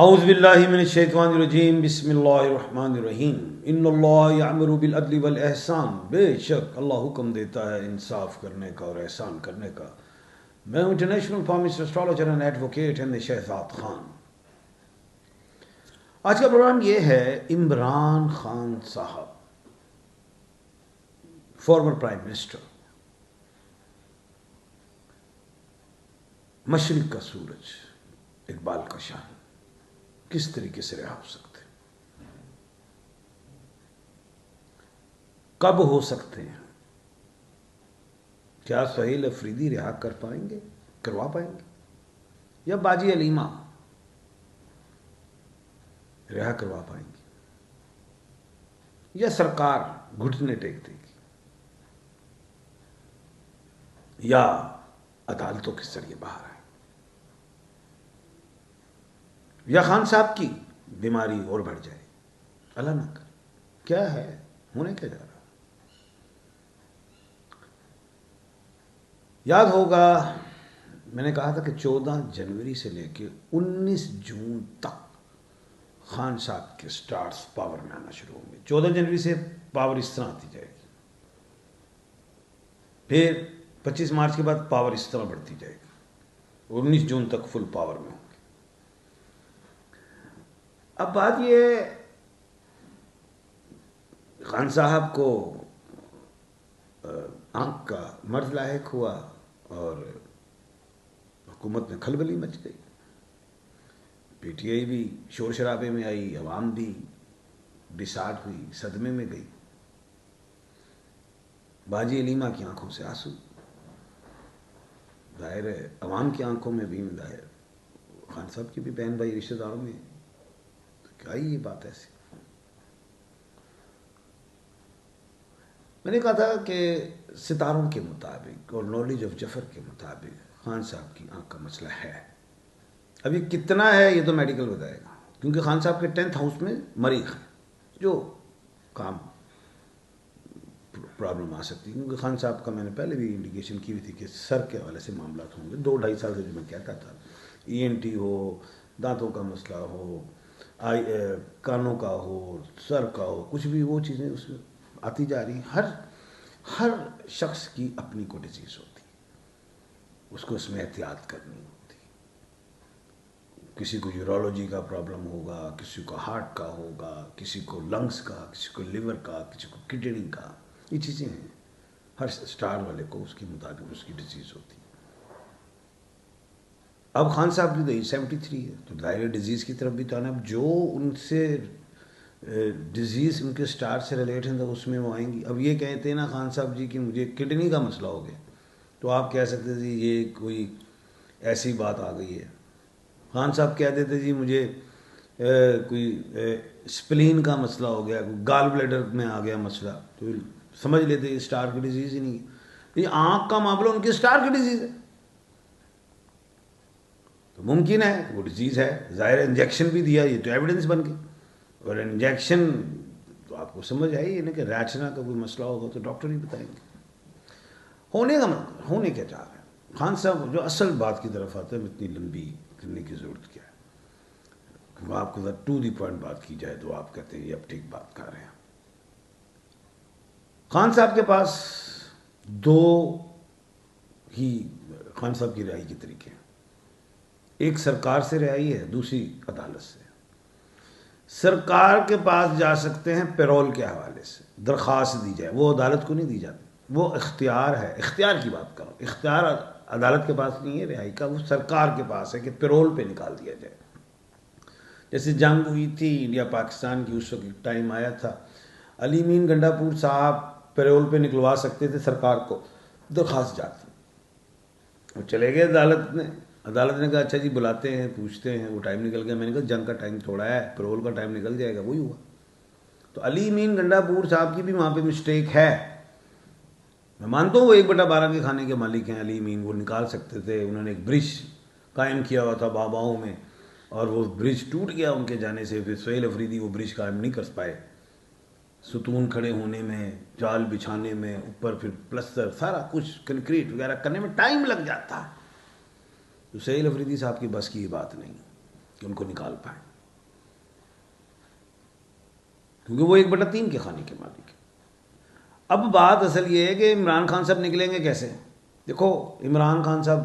औज़ु बिल्लाहि मिनश शैतानिर रजीम बिस्मिल्लाहिर रहमानिर रहीम इन्नल्लाह यअमुरु बिल अदलि वल एहसान। बेशक अल्लाह हुक्म देता है इंसाफ करने का और एहसान करने का। मैं हूं international palmist astrologer and advocate and Shahzad Khan. आज का प्रोग्राम ये है इमरान खान साहब, फॉर्मर प्राइम मिनिस्टर। मशरिक का सूरज, इकबाल का शान किस तरीके से रिहा हो सकते, कब हो सकते हैं? क्या सुहेल अफरीदी रिहा कर पाएंगे, करवा पाएंगे, या बाजी अलीमा रिहा करवा पाएंगी, या सरकार घुटने टेक देगी, या अदालतों के जरिए बाहर आए, या खान साहब की बीमारी और बढ़ जाए, अल्लाह ना करे। क्या है, होने क्या जा रहा? याद होगा मैंने कहा था कि 14 जनवरी से लेकर 19 जून तक खान साहब के स्टार्स पावर में आना शुरू होंगे। 14 जनवरी से पावर इस तरह आती जाएगी, फिर 25 मार्च के बाद पावर इस तरह बढ़ती जाएगी, 19 जून तक फुल पावर में होंगे। अब बात ये, खान साहब को आंख का मर्ज लायक हुआ और हुकूमत में खलबली मच गई। पीटीआई भी शोर शराबे में आई, अवाम भी बिसात हुई, सदमे में गई। बाजी अलीमा की आंखों से आंसू, जाहिर है अवाम की आंखों में भी जाहिर, खान साहब की भी बहन भाई रिश्तेदारों में, तो क्या ही ये बात ऐसी। मैंने कहा था कि सितारों के मुताबिक और नॉलेज ऑफ जफर के मुताबिक खान साहब की आंख का मसला है। अभी कितना है ये तो मेडिकल बताएगा, क्योंकि खान साहब के 10th हाउस में मरीज है, जो काम प्रॉब्लम आ सकती है। क्योंकि खान साहब का मैंने पहले भी इंडिकेशन की हुई थी कि सर के हवाले से मामला होंगे। 2-2.5 साल से जो मैं कहता था, ENT हो, दांतों का मसला हो, कानों का हो, सर का हो, कुछ भी वो चीज़ें उसमें आती जा रही। हर शख्स की अपनी को डिजीज होती, उसको उसमें एहतियात करनी होती। किसी को यूरोलॉजी का प्रॉब्लम होगा, किसी को हार्ट का होगा, किसी को लंग्स का, किसी को लिवर का, किसी को किडनी का। ये चीज़ें हैं, हर स्टार वाले को उसके मुताबिक उसकी डिजीज होती है। अब खान साहब की गई 73 है, तो दायरे डिजीज़ की तरफ भी तो आना। अब जो उनसे डिजीज़ उनके स्टार से रिलेट है तो उसमें वो आएंगी। अब ये कहते हैं ना खान साहब जी कि मुझे किडनी का मसला हो गया, तो आप कह सकते थे ये कोई ऐसी बात आ गई है। खान साहब कह देते जी मुझे कोई स्प्लीन का मसला हो गया, गाल ब्लैडर में आ गया मसला, तो समझ लेते स्टार की डिजीज़ ही नहीं है। ये आँख का मामला उनके स्टार की डिजीज़ है, तो मुमकिन है वो डिजीज़ है। ज़ाहिर इंजेक्शन भी दिया, ये तो एविडेंस बन गई। और इंजेक्शन तो आपको समझ आई ना कि रैचना का कोई मसला होगा तो डॉक्टर ही बताएंगे। होने क्या चाह रहा है खान साहब? जो असल बात की तरफ आते हैं, इतनी लंबी करने की ज़रूरत क्या है? क्योंकि आपको टू दी पॉइंट बात की जाए तो आप कहते हैं ये अब ठीक बात कर रहे हैं। खान साहब के पास दो ही खान साहब की रिहाई के तरीके हैं। एक सरकार से रिहाई है, दूसरी अदालत से। सरकार के पास जा सकते हैं पैरोल के हवाले से, दरख्वास्त दी जाए, वो अदालत को नहीं दी जाती, वो इख्तियार है। इख्तियार की बात करो, इख्तियार अदालत के पास नहीं है रिहाई का, वो सरकार के पास है कि पैरोल पे निकाल दिया जाए। जैसे जंग हुई थी इंडिया पाकिस्तान की, उस वक्त टाइम आया था, अली मीन गंडापुर साहब पैरोल पे निकलवा सकते थे, सरकार को दरख्वास्त जाती, वो चले गए अदालत ने। अदालत ने कहा अच्छा जी बुलाते हैं, पूछते हैं। वो टाइम निकल गया। मैंने कहा जंग का टाइम थोड़ा है, पैरोल का टाइम निकल जाएगा। वही हुआ। तो अली मीन गंडापुर साहब की भी वहाँ पे मिस्टेक है। मैं मानता हूँ वो 1/12 के खाने के मालिक हैं अली मीन, वो निकाल सकते थे। उन्होंने एक ब्रिज कायम किया हुआ था बाबाओं में, और वो ब्रिज टूट गया उनके जाने से। फिर सुहेल अफरीदी वो ब्रिज कायम नहीं कर पाए। सुतून खड़े होने में, जाल बिछाने में, ऊपर फिर प्लस्तर, सारा कुछ कंक्रीट वगैरह करने में टाइम लग जाता है। तो सुहेल अफरीदी साहब की बस की ये बात नहीं कि उनको निकाल पाए। क्योंकि वो 1/3 के खाने के मालिक है। अब बात असल ये है कि इमरान खान साहब निकलेंगे कैसे। देखो, इमरान खान साहब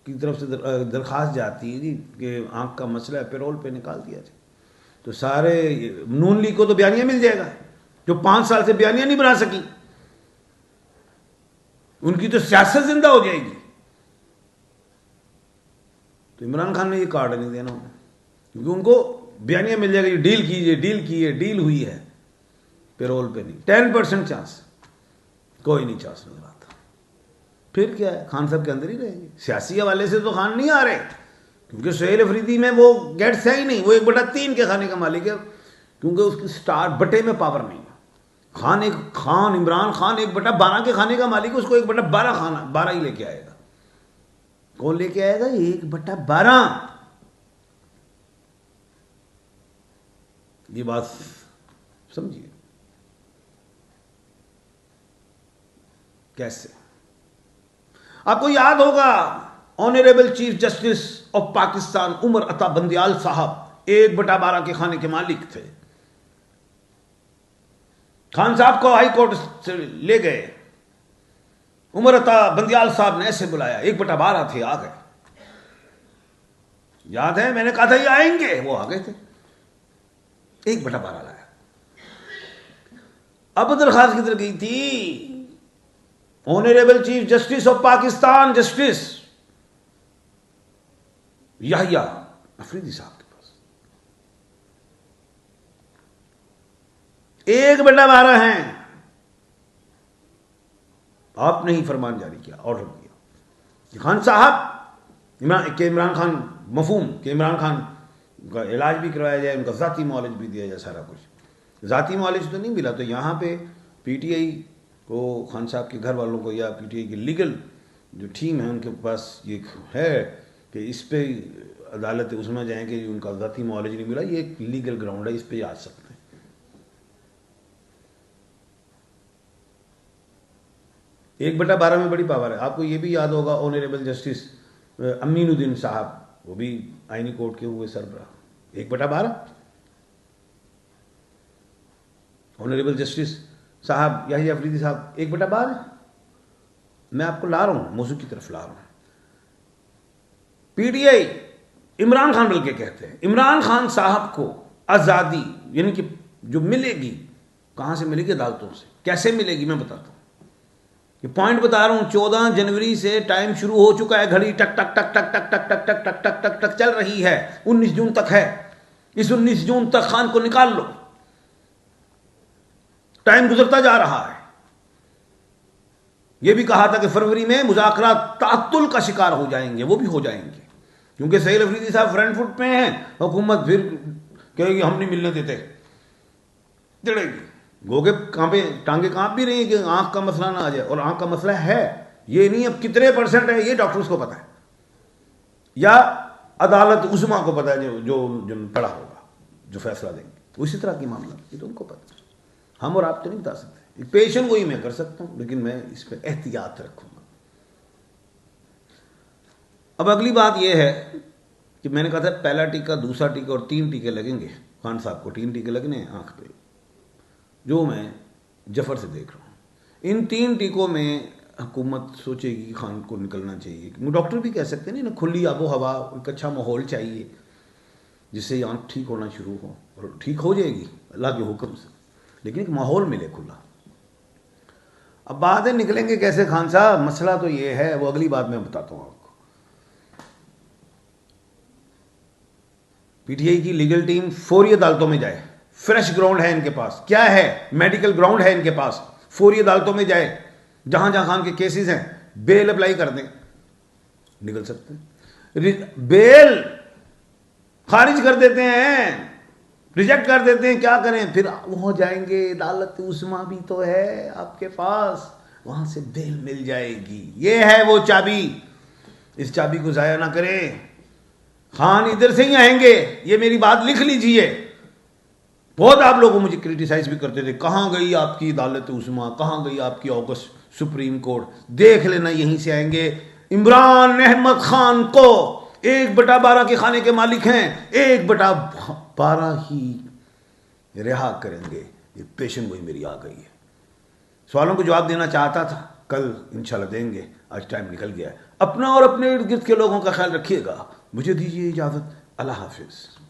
की तरफ से दरख्वास्त जाती है जी कि आँख का मसला है, पेरोल पे निकाल दिया जाए, तो सारे नून लीग को तो बयानिया मिल जाएगा, जो 5 साल से बयानिया नहीं बना सकी, उनकी तो सियासत जिंदा हो जाएगी। तो इमरान खान ने ये कार्ड नहीं देना उन्हें, क्योंकि उनको बयानिया मिल जाएगा, ये डील कीजिए, डील की है, डील हुई है, पेरोल पे नहीं। 10% चांस, कोई नहीं चांस नजर आता। फिर क्या है, खान साहब के अंदर ही रहेंगे। सियासी हवाले से तो खान नहीं आ रहे, क्योंकि सुहेल अफरीदी में वो गेट्स है ही नहीं, वो 1/3 के खाने का मालिक है, क्योंकि उसकी स्टार बटे में पावर नहीं है। इमरान खान 1/12 के खाने का मालिक है, उसको 1/12 खाना 12 ही लेके आएगा। कौन लेके आएगा? 1/12। ये बात समझिए कैसे। आपको याद होगा, honourable chief justice of Pakistan Umar Ata Bandial साहब 1/12 के खाने के मालिक थे। खान साहब को हाई कोर्ट से ले गए, उमर अता बंदियाल साहब ने ऐसे बुलाया, 1/12 थे, आ गए। याद है, मैंने कहा था ये आएंगे, वो आ गए थे, 1/12 लाया। अब दरखास्त किधर गई थी? Honourable chief justice of Pakistan justice Yahya Afridi sahab के पास। 1/12 हैं। आपने ही फरमान जारी किया, ऑर्डर किया, खान साहब इमरान खान मफहूम कि इमरान खान का इलाज भी करवाया जाए, उनका ज़ाती मुआवजा भी दिया जाए, सारा कुछ। ज़ाती मुआवजा तो नहीं मिला, तो यहाँ पे पीटीआई को, खान साहब के घर वालों को, या पीटीआई की लीगल जो टीम है उनके पास ये है कि इस पे अदालत उसमें जाएँ कि उनका ज़ाती मुआवजा नहीं मिला, ये एक लीगल ग्राउंड है, इस पे आ सकते हैं। एक 1/12 में बड़ी पावर है। आपको ये भी याद होगा, ऑनरेबल जस्टिस अमीनुद्दीन साहब, वो भी आईनी कोर्ट के हुए सरबराह, 1/12। ऑनरेबल जस्टिस साहब याहिया अफरीदी साहब 1/12। मैं आपको ला रहा हूं, मौजू की तरफ ला रहा हूं। पीटीआई इमरान खान बल्कि कहते हैं, इमरान खान साहब को आज़ादी यानी कि जो मिलेगी, कहां से मिलेगी? अदालतों से। कैसे मिलेगी मैं बताता हूं, ये पॉइंट बता रहा हूं। 14 जनवरी से टाइम शुरू हो चुका है, घड़ी टक टक टक टक टक टक टक टक टक टक टक टक चल रही है, 19 जून तक है। इस 19 जून तक खान को निकाल लो, टाइम गुजरता जा रहा है। यह भी कहा था कि फरवरी में मुज़ाकरात तातुल का शिकार हो जाएंगे, वो भी हो जाएंगे, क्योंकि सुहेल अफरीदी साहब फ्रंट फुट पे हैं। हुकूमत फिर कहेगी हम नहीं मिलने देते, चिड़ेगी, गोगे कांपे, टांगे कांप भी रही है कि आंख का मसला ना आ जाए। और आंख का मसला है, ये नहीं अब कितने % है ये डॉक्टर्स को पता है, या अदालत उस्मा को पता है, जो पड़ा होगा, जो फैसला देंगे। उसी तरह की मामला ये तो उनको पता है, हम और आप तो नहीं बता सकते। पेशेंट को ही मैं कर सकता हूं, लेकिन मैं इस पर एहतियात रखूंगा। अब अगली बात यह है कि मैंने कहा था पहला टीका, दूसरा टीका और 3 टीके लगेंगे। खान साहब को 3 टीके लगने हैं आंख पे, जो मैं जफर से देख रहा हूं। इन 3 टीकों में हुकूमत सोचेगी कि खान को निकलना चाहिए। डॉक्टर भी कह सकते हैं ना, खुली आबो हवा, एक अच्छा माहौल चाहिए जिससे आंख ठीक होना शुरू हो, और ठीक हो जाएगी अल्लाह के हुक्म से, लेकिन एक माहौल मिले खुला। अब बात है निकलेंगे कैसे खान साहब, मसला तो ये है, वो अगली बात मैं बताता हूं आपको। पीटीआई की लीगल टीम फौरी अदालतों में जाए, फ्रेश ग्राउंड है इनके पास, क्या है, मेडिकल ग्राउंड है इनके पास, फौरी अदालतों में जाए, जहां जहां खान के केसेस हैं, बेल अप्लाई कर दें, निकल सकते हैं। बेल खारिज कर देते हैं, रिजेक्ट कर देते हैं, क्या करें फिर? वहां जाएंगे, अदालत उस्मा भी तो है आपके पास, वहां से बेल मिल जाएगी। ये है वो चाबी, इस चाबी को जाया ना करें। खान इधर से ही आएंगे, ये मेरी बात लिख लीजिए। बहुत आप लोगों मुझे क्रिटिसाइज भी करते थे, कहां गई आपकी अदालत उस्मा, कहां गई आपकी ऑगस्ट सुप्रीम कोर्ट? देख लेना, यहीं से आएंगे। इमरान अहमद खान को 1/12 के खाने के मालिक हैं, 1/12 ही रिहा करेंगे, ये पेशन गोई मेरी आ गई है। सवालों को जवाब देना चाहता था, कल इंशाल्लाह देंगे, आज टाइम निकल गया है। अपना और अपने इर्द गिर्द के लोगों का ख्याल रखिएगा। मुझे दीजिए इजाज़त। अल्लाह हाफिज़।